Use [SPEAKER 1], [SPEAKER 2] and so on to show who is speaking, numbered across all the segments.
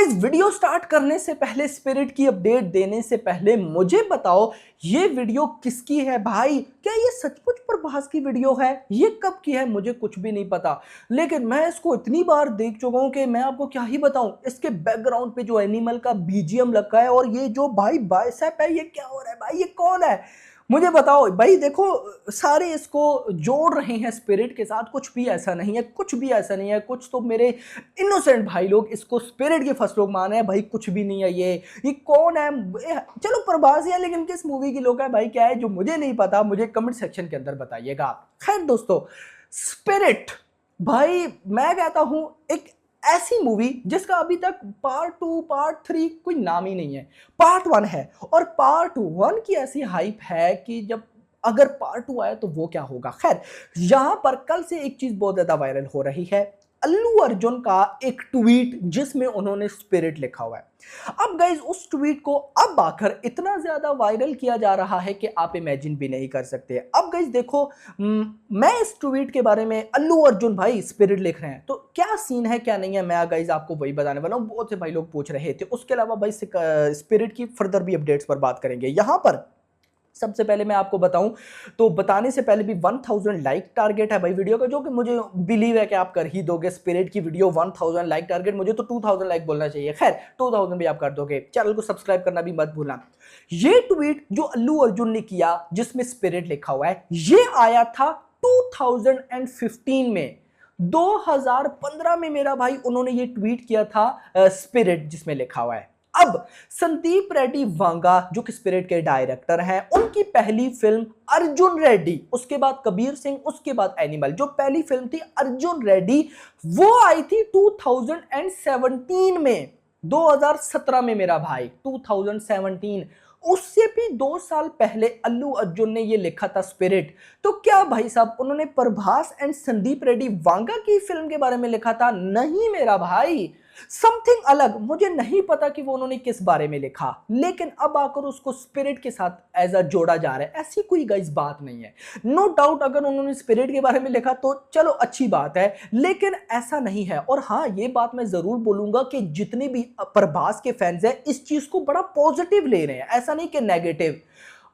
[SPEAKER 1] Guys video start करने से पहले, स्पिरिट की अपडेट देने से पहले मुझे बताओ ये वीडियो किसकी है भाई। क्या ये सचमुच प्रभास की वीडियो है? ये कब की है मुझे कुछ भी नहीं पता, लेकिन मैं इसको इतनी बार देख चुका हूं कि मैं आपको क्या ही बताऊं। इसके बैकग्राउंड पे जो एनिमल का बीजीएम लगा है और ये जो भाई बाइसेप है, ये क्या हो रहा है भाई? ये कौन है मुझे बताओ भाई। देखो सारे इसको जोड़ रहे हैं स्पिरिट के साथ, कुछ भी ऐसा नहीं है, कुछ भी ऐसा नहीं है। कुछ तो मेरे इनोसेंट भाई लोग इसको स्पिरिट के फर्स्ट लोग माने हैं भाई, कुछ भी नहीं है। ये कौन है? चलो प्रभास है, लेकिन किस मूवी की लोग है भाई? क्या है जो मुझे नहीं पता, मुझे कमेंट सेक्शन के अंदर बताइएगा। खैर दोस्तों, स्पिरिट भाई मैं कहता हूं एक ऐसी मूवी जिसका अभी तक पार्ट 2 पार्ट 3 कोई नाम ही नहीं है। पार्ट 1 है और पार्ट 1 की ऐसी हाइप है कि जब अगर पार्ट 2 आया तो वो क्या होगा। खैर यहां पर कल से एक चीज बहुत ज्यादा वायरल हो रही है, अल्लू अर्जुन का एक ट्वीट जिसमें उन्होंने स्पिरिट लिखा हुआ है। अब गाइज उस ट्वीट को अब आकर इतना ज्यादा वायरल किया जा रहा है कि आप इमेजिन भी नहीं कर सकते। अब गाइज देखो, मैं इस ट्वीट के बारे में, अल्लू अर्जुन भाई स्पिरिट लिख रहे हैं तो क्या सीन है क्या नहीं है, मैं गाइज आपको वही बताने वाला हूं। बहुत से भाई लोग पूछ रहे थे। उसके अलावा भाई स्पिरिट की फर्दर भी अपडेट्स पर बात करेंगे। यहां पर सबसे पहले मैं आपको बताऊं तो बताने से पहले भी 1000 लाइक टारगेट है भाई वीडियो का, जो कि मुझे बिलीव है कि आप कर ही दोगे। स्पिरिट की वीडियो 1000 लाइक टारगेट, मुझे तो 2000 लाइक बोलना चाहिए। खैर 2000 भी आप कर दोगे। चैनल को सब्सक्राइब करना भी मत भूलना। ये ट्वीट जो अल्लू अर्जुन ने किया जिसमें स्पिरिट लिखा हुआ है, ये आया था 2015 में। 2015 में मेरा भाई उन्होंने ये ट्वीट किया था स्पिरिट जिसमें लिखा हुआ है। अब संदीप रेड्डी वांगा जो कि स्पिरिट के डायरेक्टर हैं, उनकी पहली फिल्म अर्जुन रेड्डी, उसके बाद कबीर सिंह, उसके बाद एनिमल, जो पहली फिल्म थी अर्जुन रेड्डी वो आई थी 2017 में। 2017 में मेरा भाई 2017, उससे भी 2 साल पहले अल्लू अर्जुन ने ये लिखा था स्पिरिट। तो क्या भाई साहब उन्होंने प्रभास एंड संदीप रेड्डी वांगा की फिल्म के बारे में लिखा था? नहीं मेरा भाई, समथिंग अलग। मुझे नहीं पता कि वो उन्होंने किस बारे में लिखा, लेकिन अब आकर उसको स्पिरिट के साथ एज अ जोड़ा जा रहा है। ऐसी कोई गाइस बात नहीं है। नो डाउट अगर उन्होंने स्पिरिट के बारे में लिखा तो चलो अच्छी बात है, लेकिन ऐसा नहीं है। और हाँ, ये बात मैं जरूर बोलूंगा कि जितने भी प्रभास के फैंस हैं इस चीज को बड़ा पॉजिटिव ले रहे हैं, ऐसा नहीं कि नेगेटिव।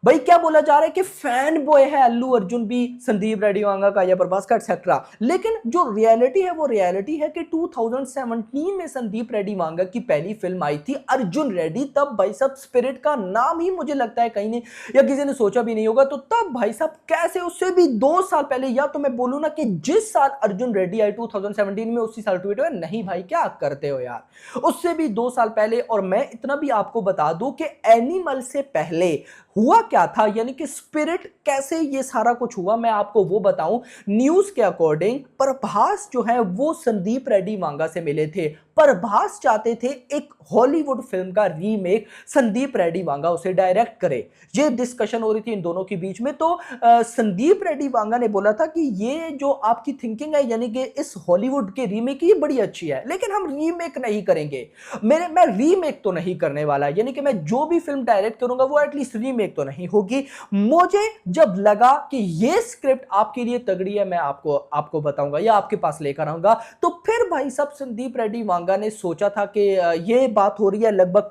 [SPEAKER 1] भाई क्या बोला जा रहा है कि फैन बॉय है अल्लू अर्जुन भी संदीप रेड्डी वांगा का या प्रभास का एक्सेट्रा, लेकिन जो रियलिटी है वो रियलिटी है कि 2017 में संदीप रेड्डी वांगा की पहली फिल्म आई थी अर्जुन रेड्डी। तब भाई साहब स्पिरिट का नाम ही मुझे लगता है कहीं ने या किसी ने सोचा भी नहीं होगा। तो तब भाई साहब कैसे, उससे भी 2 साल पहले, या तो मैं बोलूं ना कि जिस साल अर्जुन रेड्डी आई 2017 में उसी साल ट्वीट हुआ। नहीं भाई क्या करते हो यार, उससे भी 2 साल पहले। और मैं इतना भी आपको बता दूं कि एनिमल से पहले हुआ क्या था, यानी कि स्पिरिट कैसे ये सारा कुछ हुआ, मैं आपको वो बताऊं। न्यूज के अकॉर्डिंग प्रभास जो है वो संदीप रेड्डी वांगा से मिले थे। प्रभास चाहते थे एक हॉलीवुड फिल्म का रीमेक संदीप रेड्डी वांगा उसे डायरेक्ट करे। ये डिस्कशन हो रही थी इन दोनों के बीच में। तो संदीप रेड्डी वांगा ने बोला था कि ये जो आपकी थिंकिंग है, यानी कि इस हॉलीवुड के रीमेक की, बड़ी अच्छी है, लेकिन हम रीमेक नहीं करेंगे। मैं रीमेक तो नहीं करने वाला, यानी कि मैं जो भी फिल्म डायरेक्ट करूंगा वो एटलीस्ट रीमेक तो नहीं होगी। मुझे जब लगा कि ये स्क्रिप्ट आपके लिए तगड़ी है, मैं आपको बताऊंगा या आपके पास लेकर आऊंगा। तो फिर भाई साहब संदीप रेड्डी वांगा ने सोचा था कि ये बात हो रही है लगभग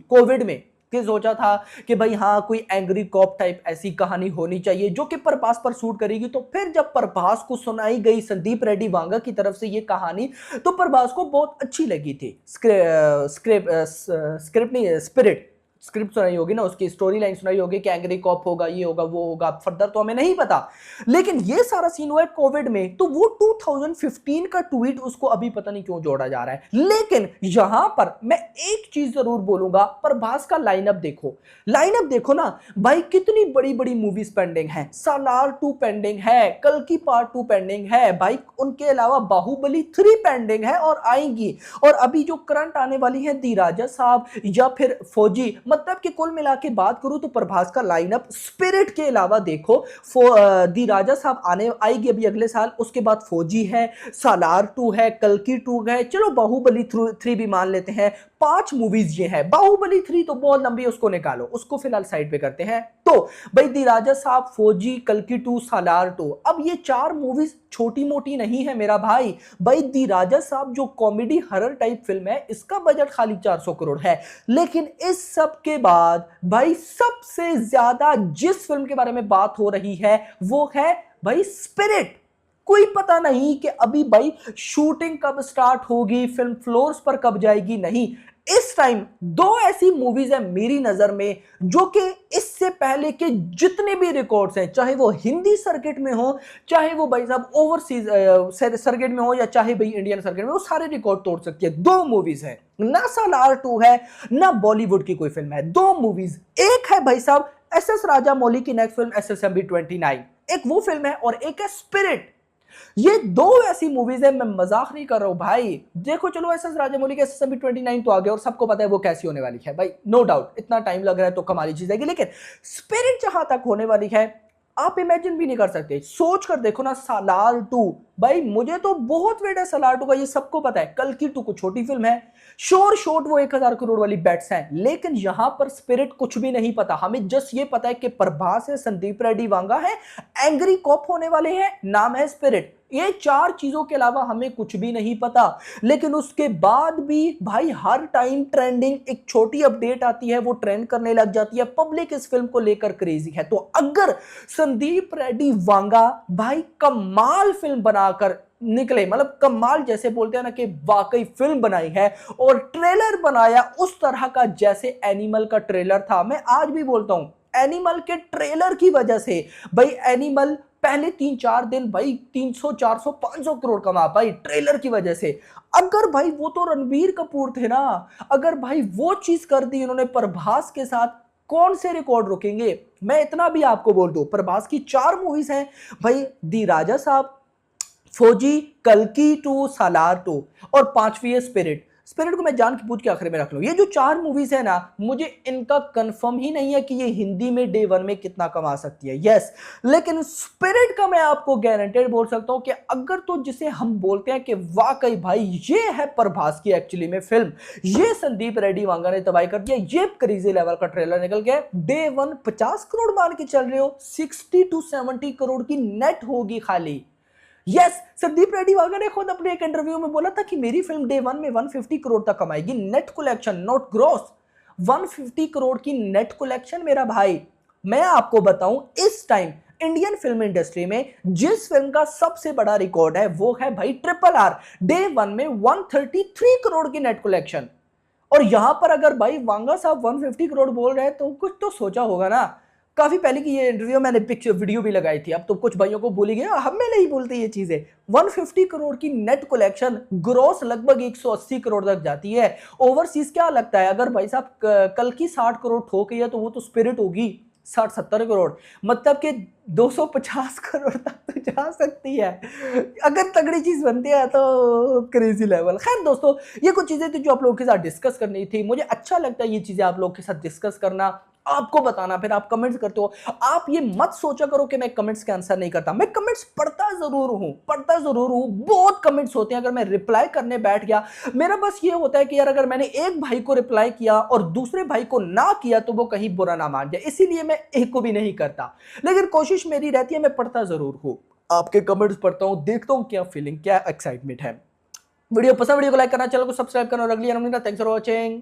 [SPEAKER 1] कोविड में, कि सोचा था कि भाई हाँ कोई एंग्री कॉप टाइप ऐसी कहानी होनी चाहिए जो कि प्रभास पर शूट करेगी। तो फिर जब प्रभास को सुनाई गई संदीप रेड्डी वांगा की तरफ से ये कहानी, तो प्रभास को बहुत अच्छी लगी थी। स्क्रिप्ट नहीं, स्पिरिट स्क्रिप्ट सुनाई होगी ना, उसकी स्टोरी लाइन सुनाई होगी कि एंग्री कॉप होगा, ये होगा, वो होगा। फर्दर तो हमें नहीं पता, लेकिन ये सारा सीन हुआ है कोविड में। तो वो 2015 का ट्वीट उसको अभी पता नहीं क्यों जोड़ा जा रहा है। लेकिन यहां पर मैं एक चीज जरूर बोलूंगा, प्रभास का लाइनअप देखो ना भाई, कितनी बड़ी बड़ी मूवीज पेंडिंग है। सालार 2 पेंडिंग है, कल की पार्ट 2 पेंडिंग है भाई, उनके अलावा बाहुबली 3 पेंडिंग है और आएंगी। और अभी जो करंट आने वाली है दी राजा साहब या फिर फौजी, मतलब कि कुल मिला के बात करूं तो प्रभास का लाइनअप स्पिरिट के अलावा देखो, दी राजा साहब आएगी अभी अगले साल, उसके बाद फौजी है, सालार 2 है, कल्कि 2 है, चलो बाहुबली 3 भी मान लेते हैं। 5 मूवीज ये है। बाहुबली 3 तो बहुत लंबी है, उसको निकालो, उसको फिलहाल साइड पे करते हैं। तो भाई दी राजा साहब, फौजी, कल्कि 2, सालार 2, अब ये 4 मूवीज छोटी मोटी नहीं है मेरा भाई। भाई दी राजा साहब जो कॉमेडी हरर टाइप फिल्म है, इसका बजट खाली 400 करोड़ है। लेकिन इस सब के बाद भाई सबसे ज्यादा जिस फिल्म के बारे में बात हो रही है वो है भाई स्पिरिट। कोई पता नहीं कि अभी भाई शूटिंग कब स्टार्ट होगी, फिल्म फ्लोर्स पर कब जाएगी, नहीं। इस टाइम 2 ऐसी मूवीज है मेरी नजर में जो कि इससे पहले के जितने भी रिकॉर्ड्स हैं, चाहे वो हिंदी सर्किट में हो, चाहे वो भाई साहब ओवरसीज सर्किट में हो, या चाहे भाई इंडियन सर्किट में, वो सारे रिकॉर्ड तोड़ सकती है। 2 मूवीज है, ना सालार 2 है, ना बॉलीवुड की कोई फिल्म है। 2 मूवीज, एक है भाई साहब SS राजामौली की नेक्स्ट फिल्म SSMB 29, एक वो फिल्म है, और एक है स्पिरिट। ये 2 ऐसी मूवीज है, मैं मजाक नहीं कर रहा हूं भाई। देखो चलो SS राजामौली के SSMB 29 तो आ गया और सबको पता है वो कैसी होने वाली है भाई, नो डाउट, इतना टाइम लग रहा है तो कमाली चीज है। लेकिन स्पिरिट जहां तक होने वाली है, आप इमेजिन भी नहीं कर सकते। सोच कर देखो ना, सालार 2, भाई मुझे तो बहुत वेट है सालार 2 का, ये सबको पता है। कल्कि 2 को छोटी फिल्म है, शोर शॉट वो 1000 करोड़ वाली बेट्स हैं। लेकिन यहां पर स्पिरिट कुछ भी नहीं पता, हमें जस्ट ये पता है कि प्रभास है, संदीप रेड्डी वांगा है, एंग्री कॉप होने वाले हैं, नाम है स्पिरिट। ये 4 चीजों के अलावा हमें कुछ भी नहीं पता। लेकिन उसके बाद भी भाई हर टाइम ट्रेंडिंग एक छोटी अपडेट आती है, वो ट्रेंड करने लग जाती है, पब्लिक इस फिल्म को लेकर क्रेजी है। तो अगर संदीप रेड्डी वांगा भाई कमाल फिल्म बनाकर निकले, मतलब कमाल जैसे बोलते हैं ना कि वाकई फिल्म बनाई है, और ट्रेलर बनाया उस तरह का जैसे एनिमल का ट्रेलर था। मैं आज भी बोलता हूं, एनिमल के ट्रेलर की वजह से भाई एनिमल पहले 3-4 दिन भाई 300, 400, 500 करोड़ कमा पाई ट्रेलर की वजह से। अगर भाई वो तो रणबीर कपूर थे ना, अगर भाई वो चीज कर दी इन्होंने प्रभास के साथ, कौन से रिकॉर्ड रुकेंगे। मैं इतना भी आपको बोल दूं, प्रभास की 4 मूवीज हैं भाई, दी राजा साहब, फौजी, कल्कि 2, सालार 2, और 5वीं है स्पिरिट। स्पिरिट को मैं जान के पूछ के आखिर में रख लूं। ये जो 4 मूवीज है ना, मुझे इनका कंफर्म ही नहीं है कि ये हिंदी में डे 1 में कितना कमा सकती है, यस। लेकिन स्पिरिट का मैं आपको गारंटेड बोल सकता हूं कि अगर तो जिसे हम बोलते हैं कि वाकई भाई ये है प्रभास की एक्चुअली में फिल्म, ये संदीप रेड्डी वांगा ने तबाही कर दिया, ये क्रेजी लेवल का ट्रेलर निकल गया। डे 1 50 करोड़ मान के चल रहे हो, 60 to 70 करोड़ की नेट होगी खाली। यस, संदीप रेड्डी वांगा ने खुद अपने एक इंटरव्यू में बोला था कि मेरी फिल्म डे 1 में 150 करोड़ तक कमाएगी, net collection, not gross. 150 crore की नेट कलेक्शन मेरा भाई। मैं आपको बताऊं, इस टाइम इंडियन फिल्म इंडस्ट्री में जिस फिल्म का सबसे बड़ा रिकॉर्ड है वो है भाई RRR, डे 1 में 133 करोड़ की नेट कलेक्शन। और यहां पर अगर भाई वांगा साहब 150 करोड़ बोल रहे हैं तो कुछ तो सोचा होगा ना। काफी पहले की ये इंटरव्यू, मैंने पिक्चर वीडियो भी लगाई थी, अब तो कुछ भाइयों को भूल ही गया, हमें नहीं भूलते ये चीजें। 150 करोड़ की नेट कलेक्शन, ग्रॉस लगभग 180 करोड़ तक जाती है। ओवरसीज क्या लगता है, अगर भाई साहब कल की 60 करोड़ ठोक है तो वो तो स्पिरिट होगी 60-70 करोड़, मतलब कि 250 करोड़ तक तो जा सकती है अगर तगड़ी चीज बनती है तो। Crazy level. खैर दोस्तों, ये कुछ चीजें थी जो आप लोगों के साथ डिस्कस करनी थी। मुझे अच्छा लगता है ये चीजें आप लोगों के साथ डिस्कस करना, आपको बताना, फिर आप कमेंट्स करते हो। आप ये मत सोचा करो कि मैं कमेंट्स के आंसर नहीं करता, मैं कमेंट्स पढ़ता जरूर हूं, बहुत कमेंट्स होते हैं। अगर मैं रिप्लाई करने बैठ गया, मेरा बस ये होता है कि यार अगर मैंने एक भाई को रिप्लाई किया और दूसरे भाई को ना किया तो वो कहीं बुरा ना मान जाए, इसीलिए मैं एक को भी नहीं करता। लेकिन कोशिश मेरी रहती है, मैं पढ़ता जरूर हूं, आपके कमेंट्स पढ़ता हूं, देखता हूं क्या फीलिंग, क्या एक्साइटमेंट है। वीडियो पसंद, वीडियो को लाइक करना, चैनल को सब्सक्राइब करना और अगली थैंक्स फॉर वॉचिंग।